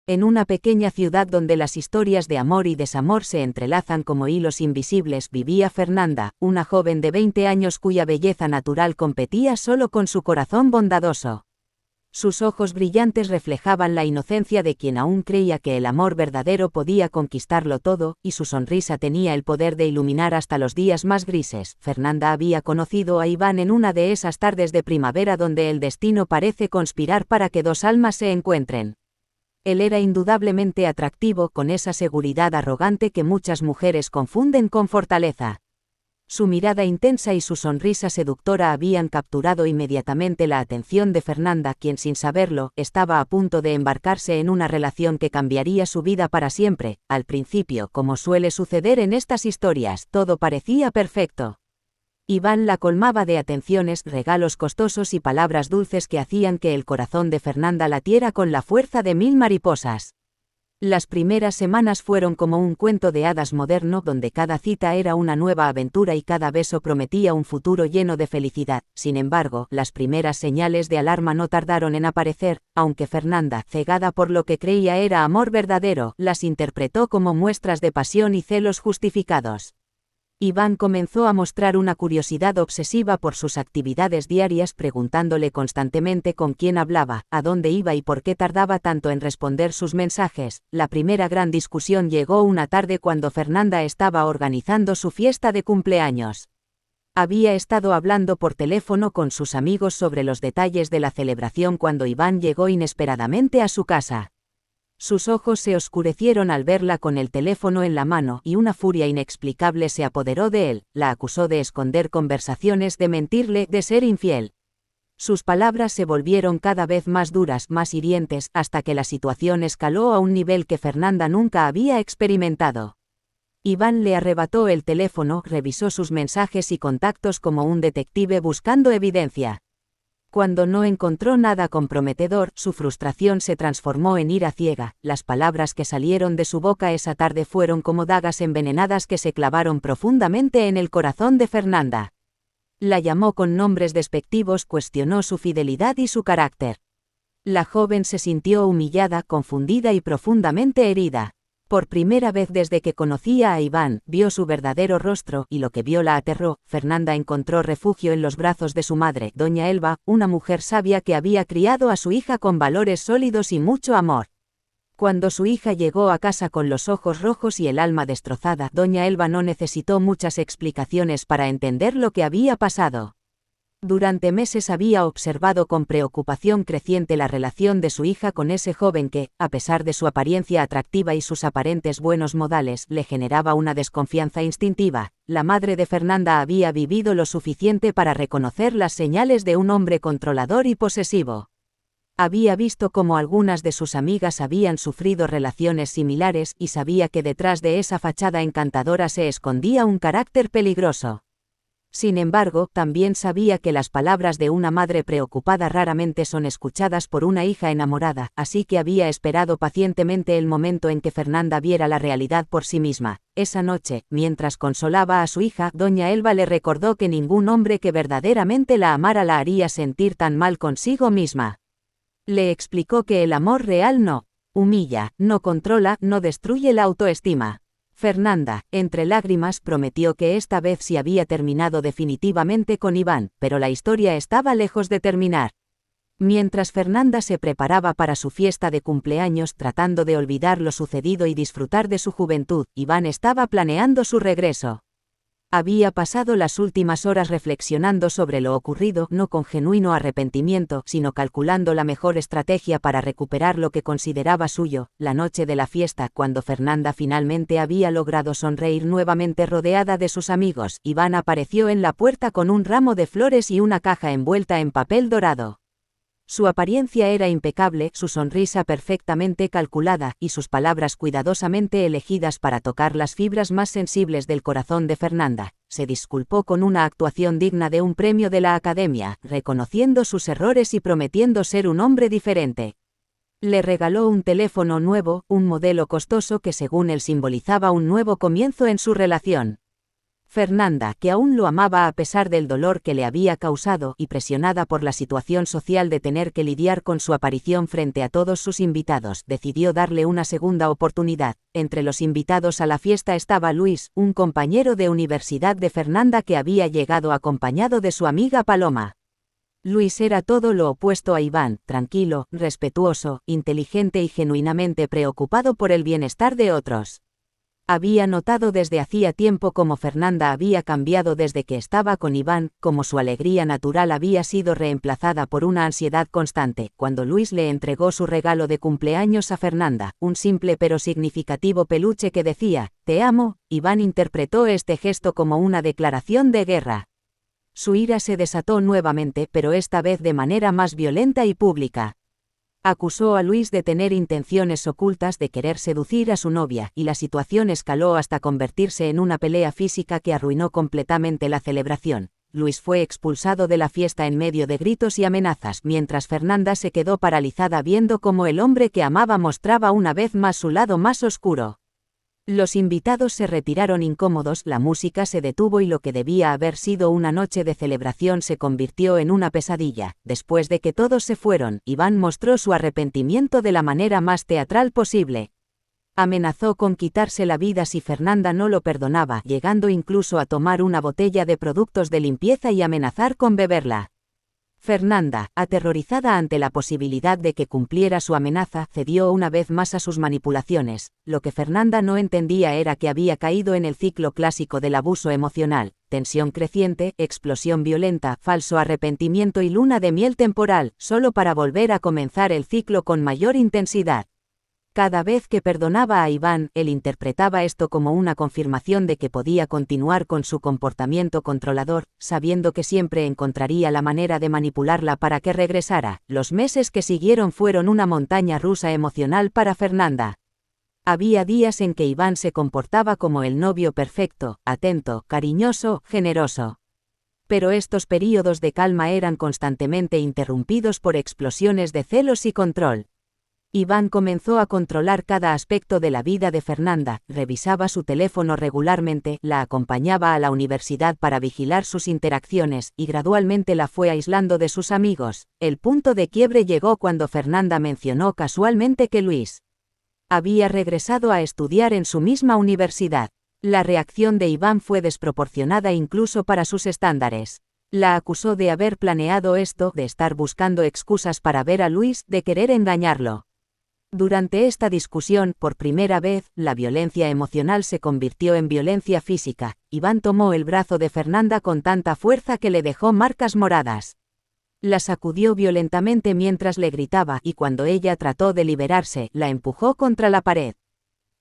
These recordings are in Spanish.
En una pequeña ciudad donde las historias de amor y desamor se entrelazan como hilos invisibles, vivía Fernanda, una joven de 20 años cuya belleza natural competía solo con su corazón bondadoso. Sus ojos brillantes reflejaban la inocencia de quien aún creía que el amor verdadero podía conquistarlo todo, y su sonrisa tenía el poder de iluminar hasta los días más grises. Fernanda había conocido a Iván en una de esas tardes de primavera donde el destino parece conspirar para que dos almas se encuentren. Él era indudablemente atractivo, con esa seguridad arrogante que muchas mujeres confunden con fortaleza. Su mirada intensa y su sonrisa seductora habían capturado inmediatamente la atención de Fernanda, quien sin saberlo, estaba a punto de embarcarse en una relación que cambiaría su vida para siempre. Al principio, como suele suceder en estas historias, todo parecía perfecto. Iván la colmaba de atenciones, regalos costosos y palabras dulces que hacían que el corazón de Fernanda latiera con la fuerza de 1000 mariposas. Las primeras semanas fueron como un cuento de hadas moderno donde cada cita era una nueva aventura y cada beso prometía un futuro lleno de felicidad. Sin embargo, las primeras señales de alarma no tardaron en aparecer, aunque Fernanda, cegada por lo que creía era amor verdadero, las interpretó como muestras de pasión y celos justificados. Iván comenzó a mostrar una curiosidad obsesiva por sus actividades diarias, preguntándole constantemente con quién hablaba, a dónde iba y por qué tardaba tanto en responder sus mensajes. La primera gran discusión llegó una tarde cuando Fernanda estaba organizando su fiesta de cumpleaños. Había estado hablando por teléfono con sus amigos sobre los detalles de la celebración cuando Iván llegó inesperadamente a su casa. Sus ojos se oscurecieron al verla con el teléfono en la mano y una furia inexplicable se apoderó de él. La acusó de esconder conversaciones, de mentirle, de ser infiel. Sus palabras se volvieron cada vez más duras, más hirientes, hasta que la situación escaló a un nivel que Fernanda nunca había experimentado. Iván le arrebató el teléfono, revisó sus mensajes y contactos como un detective buscando evidencia. Cuando no encontró nada comprometedor, su frustración se transformó en ira ciega. Las palabras que salieron de su boca esa tarde fueron como dagas envenenadas que se clavaron profundamente en el corazón de Fernanda. La llamó con nombres despectivos, cuestionó su fidelidad y su carácter. La joven se sintió humillada, confundida y profundamente herida. Por primera vez desde que conocía a Iván, vio su verdadero rostro, y lo que vio la aterró. Fernanda encontró refugio en los brazos de su madre, doña Elba, una mujer sabia que había criado a su hija con valores sólidos y mucho amor. Cuando su hija llegó a casa con los ojos rojos y el alma destrozada, doña Elba no necesitó muchas explicaciones para entender lo que había pasado. Durante meses había observado con preocupación creciente la relación de su hija con ese joven que, a pesar de su apariencia atractiva y sus aparentes buenos modales, le generaba una desconfianza instintiva. La madre de Fernanda había vivido lo suficiente para reconocer las señales de un hombre controlador y posesivo. Había visto cómo algunas de sus amigas habían sufrido relaciones similares y sabía que detrás de esa fachada encantadora se escondía un carácter peligroso. Sin embargo, también sabía que las palabras de una madre preocupada raramente son escuchadas por una hija enamorada, así que había esperado pacientemente el momento en que Fernanda viera la realidad por sí misma. Esa noche, mientras consolaba a su hija, doña Elba le recordó que ningún hombre que verdaderamente la amara la haría sentir tan mal consigo misma. Le explicó que el amor real no humilla, no controla, no destruye la autoestima. Fernanda, entre lágrimas, prometió que esta vez sí había terminado definitivamente con Iván, pero la historia estaba lejos de terminar. Mientras Fernanda se preparaba para su fiesta de cumpleaños tratando de olvidar lo sucedido y disfrutar de su juventud, Iván estaba planeando su regreso. Había pasado las últimas horas reflexionando sobre lo ocurrido, no con genuino arrepentimiento, sino calculando la mejor estrategia para recuperar lo que consideraba suyo. La noche de la fiesta, cuando Fernanda finalmente había logrado sonreír nuevamente rodeada de sus amigos, Iván apareció en la puerta con un ramo de flores y una caja envuelta en papel dorado. Su apariencia era impecable, su sonrisa perfectamente calculada, y sus palabras cuidadosamente elegidas para tocar las fibras más sensibles del corazón de Fernanda. Se disculpó con una actuación digna de un premio de la Academia, reconociendo sus errores y prometiendo ser un hombre diferente. Le regaló un teléfono nuevo, un modelo costoso que según él simbolizaba un nuevo comienzo en su relación. Fernanda, que aún lo amaba a pesar del dolor que le había causado y presionada por la situación social de tener que lidiar con su aparición frente a todos sus invitados, decidió darle una segunda oportunidad. Entre los invitados a la fiesta estaba Luis, un compañero de universidad de Fernanda que había llegado acompañado de su amiga Paloma. Luis era todo lo opuesto a Iván, tranquilo, respetuoso, inteligente y genuinamente preocupado por el bienestar de otros. Había notado desde hacía tiempo cómo Fernanda había cambiado desde que estaba con Iván, cómo su alegría natural había sido reemplazada por una ansiedad constante. Cuando Luis le entregó su regalo de cumpleaños a Fernanda, un simple pero significativo peluche que decía, «Te amo», Iván interpretó este gesto como una declaración de guerra. Su ira se desató nuevamente, pero esta vez de manera más violenta y pública. Acusó a Luis de tener intenciones ocultas de querer seducir a su novia, y la situación escaló hasta convertirse en una pelea física que arruinó completamente la celebración. Luis fue expulsado de la fiesta en medio de gritos y amenazas, mientras Fernanda se quedó paralizada viendo cómo el hombre que amaba mostraba una vez más su lado más oscuro. Los invitados se retiraron incómodos, la música se detuvo y lo que debía haber sido una noche de celebración se convirtió en una pesadilla. Después de que todos se fueron, Iván mostró su arrepentimiento de la manera más teatral posible. Amenazó con quitarse la vida si Fernanda no lo perdonaba, llegando incluso a tomar una botella de productos de limpieza y amenazar con beberla. Fernanda, aterrorizada ante la posibilidad de que cumpliera su amenaza, cedió una vez más a sus manipulaciones. Lo que Fernanda no entendía era que había caído en el ciclo clásico del abuso emocional: tensión creciente, explosión violenta, falso arrepentimiento y luna de miel temporal, solo para volver a comenzar el ciclo con mayor intensidad. Cada vez que perdonaba a Iván, él interpretaba esto como una confirmación de que podía continuar con su comportamiento controlador, sabiendo que siempre encontraría la manera de manipularla para que regresara. Los meses que siguieron fueron una montaña rusa emocional para Fernanda. Había días en que Iván se comportaba como el novio perfecto, atento, cariñoso, generoso. Pero estos períodos de calma eran constantemente interrumpidos por explosiones de celos y control. Iván comenzó a controlar cada aspecto de la vida de Fernanda, revisaba su teléfono regularmente, la acompañaba a la universidad para vigilar sus interacciones, y gradualmente la fue aislando de sus amigos. El punto de quiebre llegó cuando Fernanda mencionó casualmente que Luis había regresado a estudiar en su misma universidad. La reacción de Iván fue desproporcionada incluso para sus estándares. La acusó de haber planeado esto, de estar buscando excusas para ver a Luis, de querer engañarlo. Durante esta discusión, por primera vez, la violencia emocional se convirtió en violencia física. Iván tomó el brazo de Fernanda con tanta fuerza que le dejó marcas moradas. La sacudió violentamente mientras le gritaba, y cuando ella trató de liberarse, la empujó contra la pared.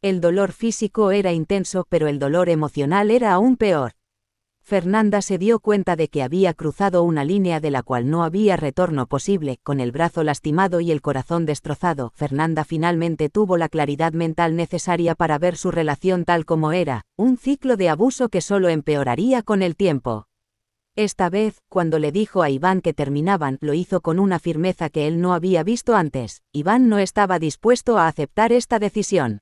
El dolor físico era intenso, pero el dolor emocional era aún peor. Fernanda se dio cuenta de que había cruzado una línea de la cual no había retorno posible. Con el brazo lastimado y el corazón destrozado, Fernanda finalmente tuvo la claridad mental necesaria para ver su relación tal como era, un ciclo de abuso que solo empeoraría con el tiempo. Esta vez, cuando le dijo a Iván que terminaban, lo hizo con una firmeza que él no había visto antes. Iván no estaba dispuesto a aceptar esta decisión.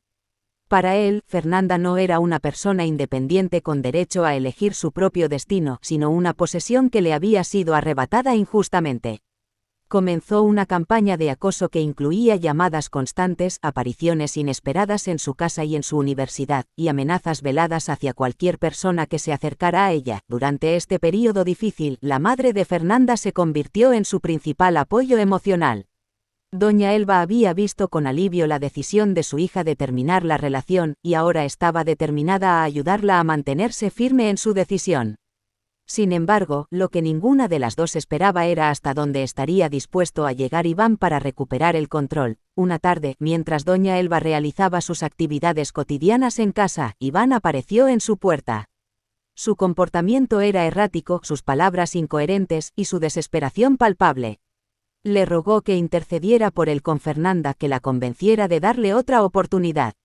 Para él, Fernanda no era una persona independiente con derecho a elegir su propio destino, sino una posesión que le había sido arrebatada injustamente. Comenzó una campaña de acoso que incluía llamadas constantes, apariciones inesperadas en su casa y en su universidad, y amenazas veladas hacia cualquier persona que se acercara a ella. Durante este período difícil, la madre de Fernanda se convirtió en su principal apoyo emocional. Doña Elba había visto con alivio la decisión de su hija de terminar la relación, y ahora estaba determinada a ayudarla a mantenerse firme en su decisión. Sin embargo, lo que ninguna de las dos esperaba era hasta dónde estaría dispuesto a llegar Iván para recuperar el control. Una tarde, mientras doña Elba realizaba sus actividades cotidianas en casa, Iván apareció en su puerta. Su comportamiento era errático, sus palabras incoherentes, y su desesperación palpable. Le rogó que intercediera por él con Fernanda, que la convenciera de darle otra oportunidad.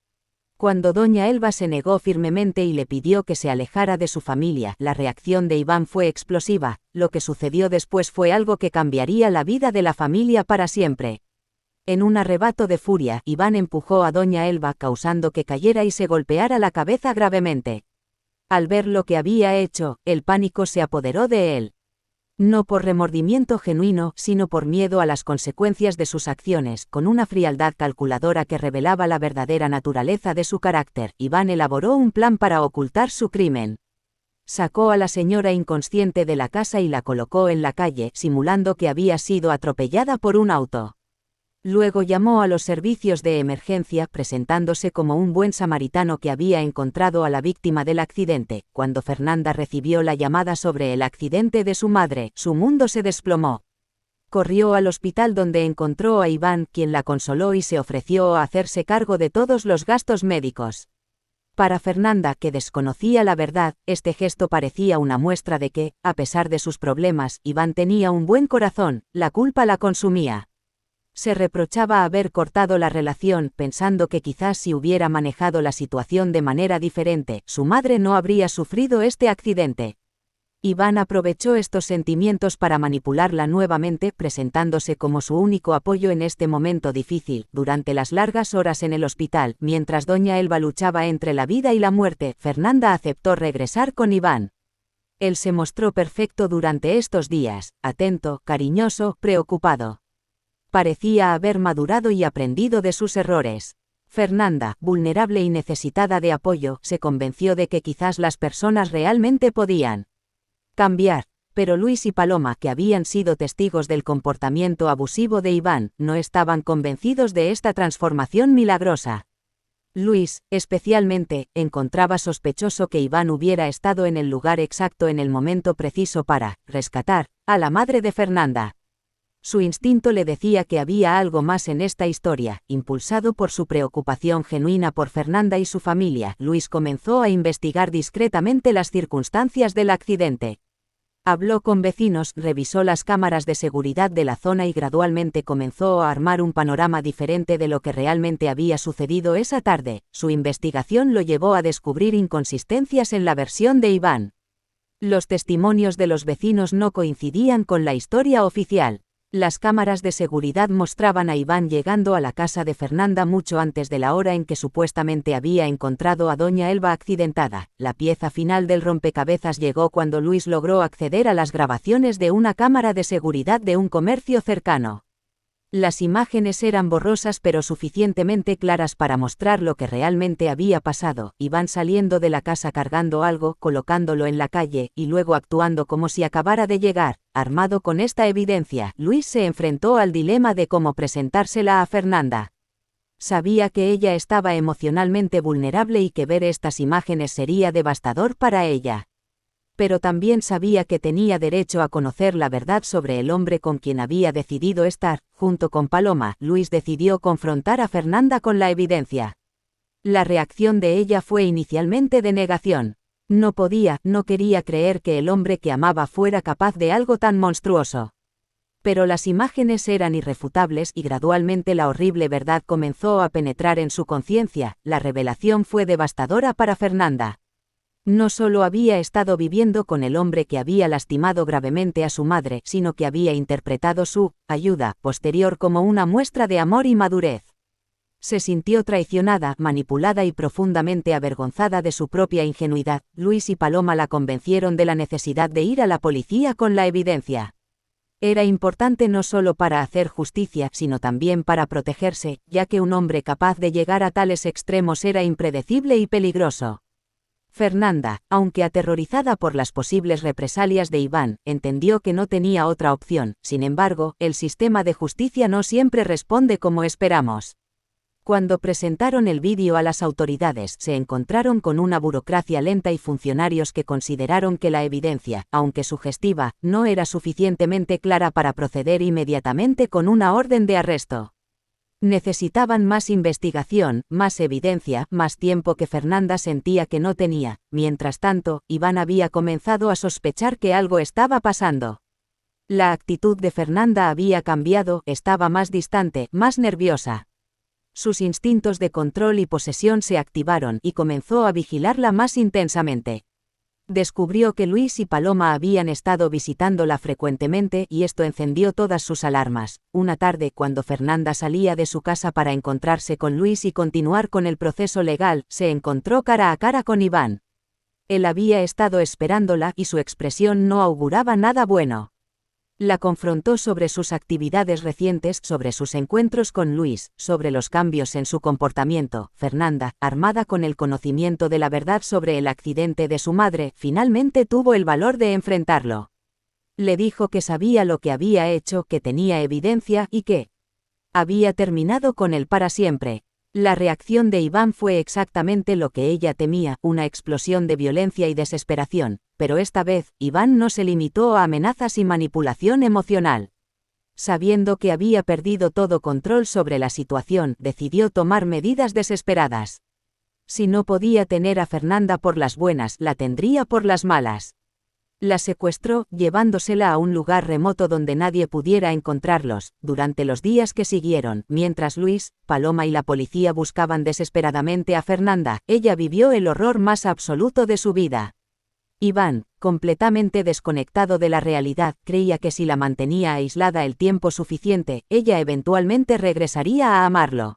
Cuando doña Elba se negó firmemente y le pidió que se alejara de su familia, la reacción de Iván fue explosiva. Lo que sucedió después fue algo que cambiaría la vida de la familia para siempre. En un arrebato de furia, Iván empujó a doña Elba, causando que cayera y se golpeara la cabeza gravemente. Al ver lo que había hecho, el pánico se apoderó de él. No por remordimiento genuino, sino por miedo a las consecuencias de sus acciones, con una frialdad calculadora que revelaba la verdadera naturaleza de su carácter, Iván elaboró un plan para ocultar su crimen. Sacó a la señora inconsciente de la casa y la colocó en la calle, simulando que había sido atropellada por un auto. Luego llamó a los servicios de emergencia, presentándose como un buen samaritano que había encontrado a la víctima del accidente. Cuando Fernanda recibió la llamada sobre el accidente de su madre, su mundo se desplomó. Corrió al hospital donde encontró a Iván, quien la consoló y se ofreció a hacerse cargo de todos los gastos médicos. Para Fernanda, que desconocía la verdad, este gesto parecía una muestra de que, a pesar de sus problemas, Iván tenía un buen corazón, la culpa la consumía. Se reprochaba haber cortado la relación, pensando que quizás si hubiera manejado la situación de manera diferente, su madre no habría sufrido este accidente. Iván aprovechó estos sentimientos para manipularla nuevamente, presentándose como su único apoyo en este momento difícil. Durante las largas horas en el hospital, mientras doña Elba luchaba entre la vida y la muerte, Fernanda aceptó regresar con Iván. Él se mostró perfecto durante estos días, atento, cariñoso, preocupado. Parecía haber madurado y aprendido de sus errores. Fernanda, vulnerable y necesitada de apoyo, se convenció de que quizás las personas realmente podían cambiar. Pero Luis y Paloma, que habían sido testigos del comportamiento abusivo de Iván, no estaban convencidos de esta transformación milagrosa. Luis, especialmente, encontraba sospechoso que Iván hubiera estado en el lugar exacto en el momento preciso para rescatar a la madre de Fernanda. Su instinto le decía que había algo más en esta historia. Impulsado por su preocupación genuina por Fernanda y su familia, Luis comenzó a investigar discretamente las circunstancias del accidente. Habló con vecinos, revisó las cámaras de seguridad de la zona y gradualmente comenzó a armar un panorama diferente de lo que realmente había sucedido esa tarde. Su investigación lo llevó a descubrir inconsistencias en la versión de Iván. Los testimonios de los vecinos no coincidían con la historia oficial. Las cámaras de seguridad mostraban a Iván llegando a la casa de Fernanda mucho antes de la hora en que supuestamente había encontrado a doña Elba accidentada. La pieza final del rompecabezas llegó cuando Luis logró acceder a las grabaciones de una cámara de seguridad de un comercio cercano. Las imágenes eran borrosas pero suficientemente claras para mostrar lo que realmente había pasado. Iván saliendo de la casa cargando algo, colocándolo en la calle, y luego actuando como si acabara de llegar. Armado con esta evidencia, Luis se enfrentó al dilema de cómo presentársela a Fernanda. Sabía que ella estaba emocionalmente vulnerable y que ver estas imágenes sería devastador para ella. Pero también sabía que tenía derecho a conocer la verdad sobre el hombre con quien había decidido estar. Junto con Paloma, Luis decidió confrontar a Fernanda con la evidencia. La reacción de ella fue inicialmente de negación. No quería creer que el hombre que amaba fuera capaz de algo tan monstruoso. Pero las imágenes eran irrefutables y gradualmente la horrible verdad comenzó a penetrar en su conciencia. La revelación fue devastadora para Fernanda. No solo había estado viviendo con el hombre que había lastimado gravemente a su madre, sino que había interpretado su ayuda posterior como una muestra de amor y madurez. Se sintió traicionada, manipulada y profundamente avergonzada de su propia ingenuidad. Luis y Paloma la convencieron de la necesidad de ir a la policía con la evidencia. Era importante no solo para hacer justicia, sino también para protegerse, ya que un hombre capaz de llegar a tales extremos era impredecible y peligroso. Fernanda, aunque aterrorizada por las posibles represalias de Iván, entendió que no tenía otra opción. Sin embargo, el sistema de justicia no siempre responde como esperamos. Cuando presentaron el vídeo a las autoridades, se encontraron con una burocracia lenta y funcionarios que consideraron que la evidencia, aunque sugestiva, no era suficientemente clara para proceder inmediatamente con una orden de arresto. Necesitaban más investigación, más evidencia, más tiempo que Fernanda sentía que no tenía. Mientras tanto, Iván había comenzado a sospechar que algo estaba pasando. La actitud de Fernanda había cambiado, estaba más distante, más nerviosa. Sus instintos de control y posesión se activaron y comenzó a vigilarla más intensamente. Descubrió que Luis y Paloma habían estado visitándola frecuentemente y esto encendió todas sus alarmas. Una tarde, cuando Fernanda salía de su casa para encontrarse con Luis y continuar con el proceso legal, se encontró cara a cara con Iván. Él había estado esperándola y su expresión no auguraba nada bueno. La confrontó sobre sus actividades recientes, sobre sus encuentros con Luis, sobre los cambios en su comportamiento. Fernanda, armada con el conocimiento de la verdad sobre el accidente de su madre, finalmente tuvo el valor de enfrentarlo. Le dijo que sabía lo que había hecho, que tenía evidencia y que había terminado con él para siempre. La reacción de Iván fue exactamente lo que ella temía, una explosión de violencia y desesperación, pero esta vez, Iván no se limitó a amenazas y manipulación emocional. Sabiendo que había perdido todo control sobre la situación, decidió tomar medidas desesperadas. Si no podía tener a Fernanda por las buenas, la tendría por las malas. La secuestró, llevándosela a un lugar remoto donde nadie pudiera encontrarlos. Durante los días que siguieron, mientras Luis, Paloma y la policía buscaban desesperadamente a Fernanda, ella vivió el horror más absoluto de su vida. Iván, completamente desconectado de la realidad, creía que si la mantenía aislada el tiempo suficiente, ella eventualmente regresaría a amarlo.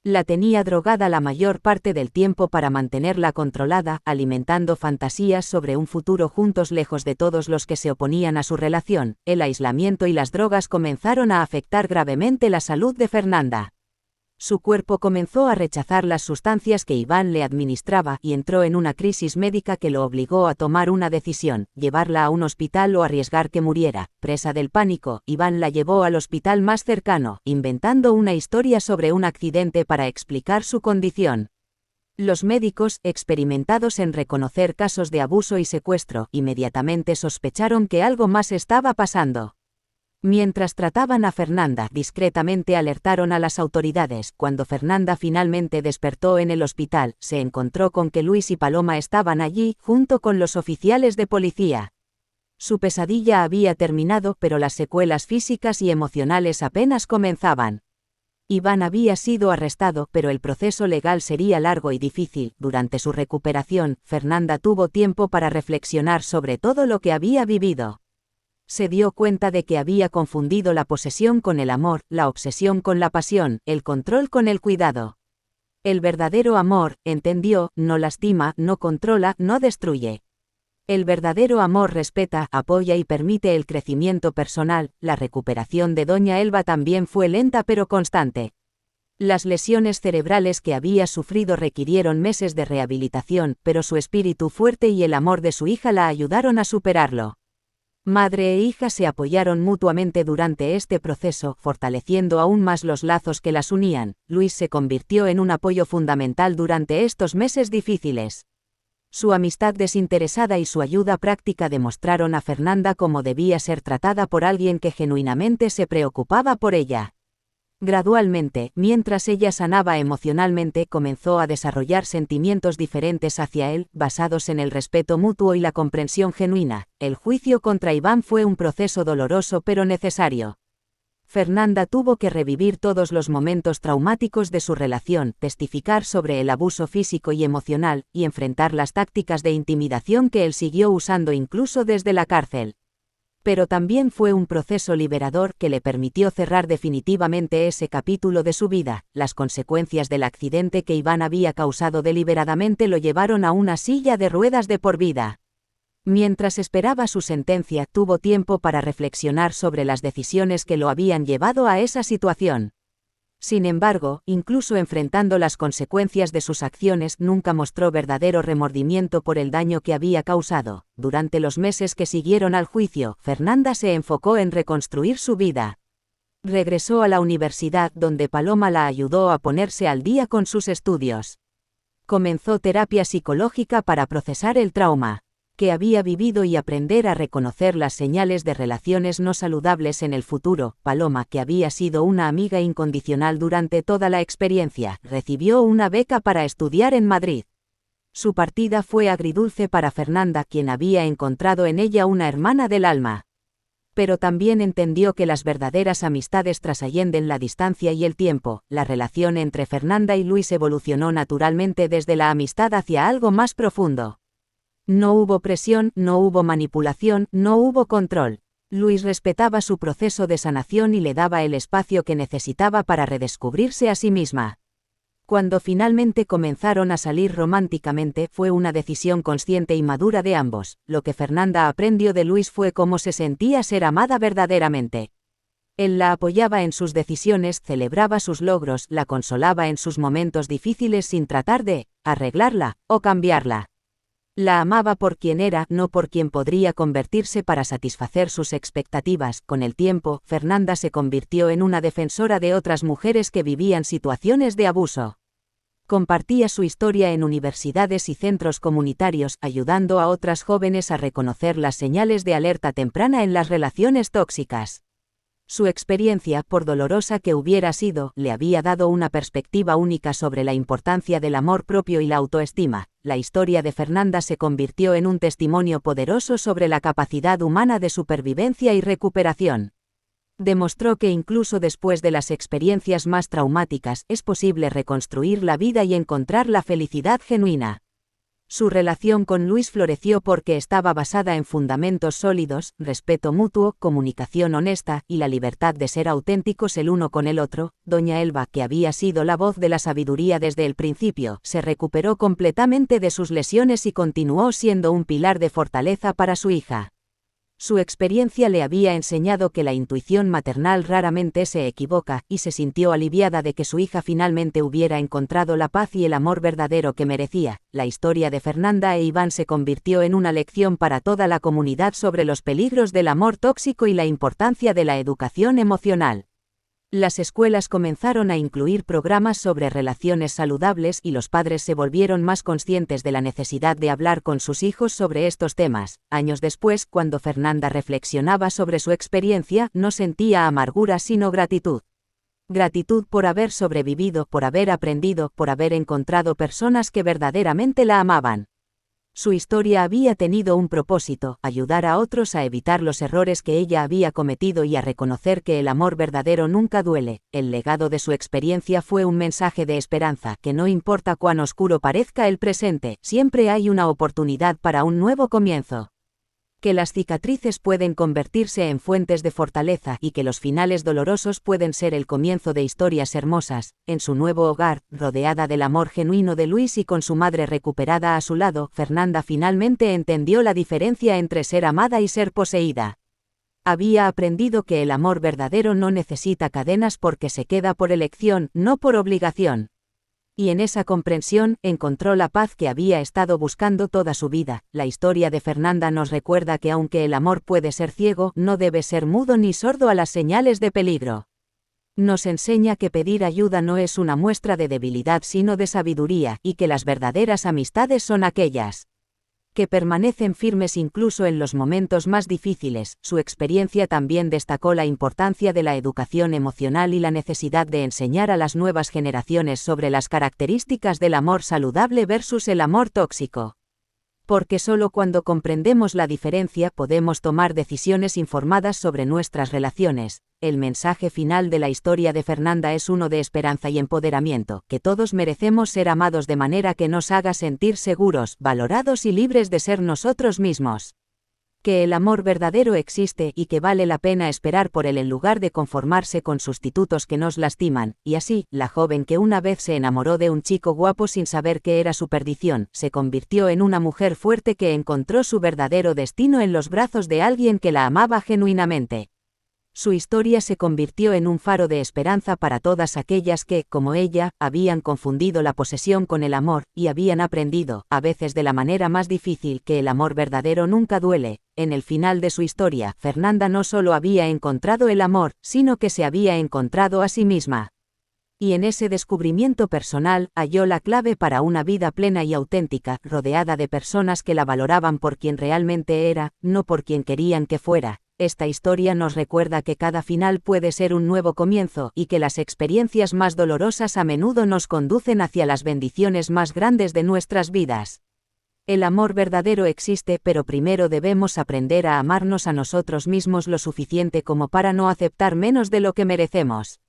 La tenía drogada la mayor parte del tiempo para mantenerla controlada, alimentando fantasías sobre un futuro juntos lejos de todos los que se oponían a su relación. El aislamiento y las drogas comenzaron a afectar gravemente la salud de Fernanda. Su cuerpo comenzó a rechazar las sustancias que Iván le administraba y entró en una crisis médica que lo obligó a tomar una decisión: llevarla a un hospital o arriesgar que muriera. Presa del pánico, Iván la llevó al hospital más cercano, inventando una historia sobre un accidente para explicar su condición. Los médicos, experimentados en reconocer casos de abuso y secuestro, inmediatamente sospecharon que algo más estaba pasando. Mientras trataban a Fernanda, discretamente alertaron a las autoridades. Cuando Fernanda finalmente despertó en el hospital, se encontró con que Luis y Paloma estaban allí, junto con los oficiales de policía. Su pesadilla había terminado, pero las secuelas físicas y emocionales apenas comenzaban. Iván había sido arrestado, pero el proceso legal sería largo y difícil. Durante su recuperación, Fernanda tuvo tiempo para reflexionar sobre todo lo que había vivido. Se dio cuenta de que había confundido la posesión con el amor, la obsesión con la pasión, el control con el cuidado. El verdadero amor, entendió, no lastima, no controla, no destruye. El verdadero amor respeta, apoya y permite el crecimiento personal. La recuperación de Doña Elba también fue lenta pero constante. Las lesiones cerebrales que había sufrido requirieron meses de rehabilitación, pero su espíritu fuerte y el amor de su hija la ayudaron a superarlo. Madre e hija se apoyaron mutuamente durante este proceso, fortaleciendo aún más los lazos que las unían. Luis se convirtió en un apoyo fundamental durante estos meses difíciles. Su amistad desinteresada y su ayuda práctica demostraron a Fernanda cómo debía ser tratada por alguien que genuinamente se preocupaba por ella. Gradualmente, mientras ella sanaba emocionalmente, comenzó a desarrollar sentimientos diferentes hacia él, basados en el respeto mutuo y la comprensión genuina. El juicio contra Iván fue un proceso doloroso pero necesario. Fernanda tuvo que revivir todos los momentos traumáticos de su relación, testificar sobre el abuso físico y emocional, y enfrentar las tácticas de intimidación que él siguió usando incluso desde la cárcel. Pero también fue un proceso liberador que le permitió cerrar definitivamente ese capítulo de su vida. Las consecuencias del accidente que Iván había causado deliberadamente lo llevaron a una silla de ruedas de por vida. Mientras esperaba su sentencia, tuvo tiempo para reflexionar sobre las decisiones que lo habían llevado a esa situación. Sin embargo, incluso enfrentando las consecuencias de sus acciones, nunca mostró verdadero remordimiento por el daño que había causado. Durante los meses que siguieron al juicio, Fernanda se enfocó en reconstruir su vida. Regresó a la universidad, donde Paloma la ayudó a ponerse al día con sus estudios. Comenzó terapia psicológica para procesar el trauma que había vivido y aprender a reconocer las señales de relaciones no saludables en el futuro. Paloma, que había sido una amiga incondicional durante toda la experiencia, recibió una beca para estudiar en Madrid. Su partida fue agridulce para Fernanda, quien había encontrado en ella una hermana del alma. Pero también entendió que las verdaderas amistades trascienden la distancia y el tiempo. La relación entre Fernanda y Luis evolucionó naturalmente desde la amistad hacia algo más profundo. No hubo presión, no hubo manipulación, no hubo control. Luis respetaba su proceso de sanación y le daba el espacio que necesitaba para redescubrirse a sí misma. Cuando finalmente comenzaron a salir románticamente, fue una decisión consciente y madura de ambos. Lo que Fernanda aprendió de Luis fue cómo se sentía ser amada verdaderamente. Él la apoyaba en sus decisiones, celebraba sus logros, la consolaba en sus momentos difíciles sin tratar de arreglarla o cambiarla. La amaba por quien era, no por quien podría convertirse para satisfacer sus expectativas. Con el tiempo, Fernanda se convirtió en una defensora de otras mujeres que vivían situaciones de abuso. Compartía su historia en universidades y centros comunitarios, ayudando a otras jóvenes a reconocer las señales de alerta temprana en las relaciones tóxicas. Su experiencia, por dolorosa que hubiera sido, le había dado una perspectiva única sobre la importancia del amor propio y la autoestima. La historia de Fernanda se convirtió en un testimonio poderoso sobre la capacidad humana de supervivencia y recuperación. Demostró que incluso después de las experiencias más traumáticas, es posible reconstruir la vida y encontrar la felicidad genuina. Su relación con Luis floreció porque estaba basada en fundamentos sólidos, respeto mutuo, comunicación honesta y la libertad de ser auténticos el uno con el otro. Doña Elba, que había sido la voz de la sabiduría desde el principio, se recuperó completamente de sus lesiones y continuó siendo un pilar de fortaleza para su hija. Su experiencia le había enseñado que la intuición maternal raramente se equivoca, y se sintió aliviada de que su hija finalmente hubiera encontrado la paz y el amor verdadero que merecía. La historia de Fernanda e Iván se convirtió en una lección para toda la comunidad sobre los peligros del amor tóxico y la importancia de la educación emocional. Las escuelas comenzaron a incluir programas sobre relaciones saludables y los padres se volvieron más conscientes de la necesidad de hablar con sus hijos sobre estos temas. Años después, cuando Fernanda reflexionaba sobre su experiencia, no sentía amargura sino gratitud. Gratitud por haber sobrevivido, por haber aprendido, por haber encontrado personas que verdaderamente la amaban. Su historia había tenido un propósito: ayudar a otros a evitar los errores que ella había cometido y a reconocer que el amor verdadero nunca duele. El legado de su experiencia fue un mensaje de esperanza, que no importa cuán oscuro parezca el presente, siempre hay una oportunidad para un nuevo comienzo. Que las cicatrices pueden convertirse en fuentes de fortaleza y que los finales dolorosos pueden ser el comienzo de historias hermosas. En su nuevo hogar, rodeada del amor genuino de Luis y con su madre recuperada a su lado, Fernanda finalmente entendió la diferencia entre ser amada y ser poseída. Había aprendido que el amor verdadero no necesita cadenas porque se queda por elección, no por obligación. Y en esa comprensión, encontró la paz que había estado buscando toda su vida. La historia de Fernanda nos recuerda que aunque el amor puede ser ciego, no debe ser mudo ni sordo a las señales de peligro. Nos enseña que pedir ayuda no es una muestra de debilidad sino de sabiduría, y que las verdaderas amistades son aquellas que permanecen firmes incluso en los momentos más difíciles. Su experiencia también destacó la importancia de la educación emocional y la necesidad de enseñar a las nuevas generaciones sobre las características del amor saludable versus el amor tóxico. Porque solo cuando comprendemos la diferencia podemos tomar decisiones informadas sobre nuestras relaciones. El mensaje final de la historia de Fernanda es uno de esperanza y empoderamiento, que todos merecemos ser amados de manera que nos haga sentir seguros, valorados y libres de ser nosotros mismos. Que el amor verdadero existe y que vale la pena esperar por él en lugar de conformarse con sustitutos que nos lastiman. Y así, la joven que una vez se enamoró de un chico guapo sin saber que era su perdición, se convirtió en una mujer fuerte que encontró su verdadero destino en los brazos de alguien que la amaba genuinamente. Su historia se convirtió en un faro de esperanza para todas aquellas que, como ella, habían confundido la posesión con el amor, y habían aprendido, a veces de la manera más difícil, que el amor verdadero nunca duele. En el final de su historia, Fernanda no solo había encontrado el amor, sino que se había encontrado a sí misma. Y en ese descubrimiento personal, halló la clave para una vida plena y auténtica, rodeada de personas que la valoraban por quien realmente era, no por quien querían que fuera. Esta historia nos recuerda que cada final puede ser un nuevo comienzo y que las experiencias más dolorosas a menudo nos conducen hacia las bendiciones más grandes de nuestras vidas. El amor verdadero existe, pero primero debemos aprender a amarnos a nosotros mismos lo suficiente como para no aceptar menos de lo que merecemos.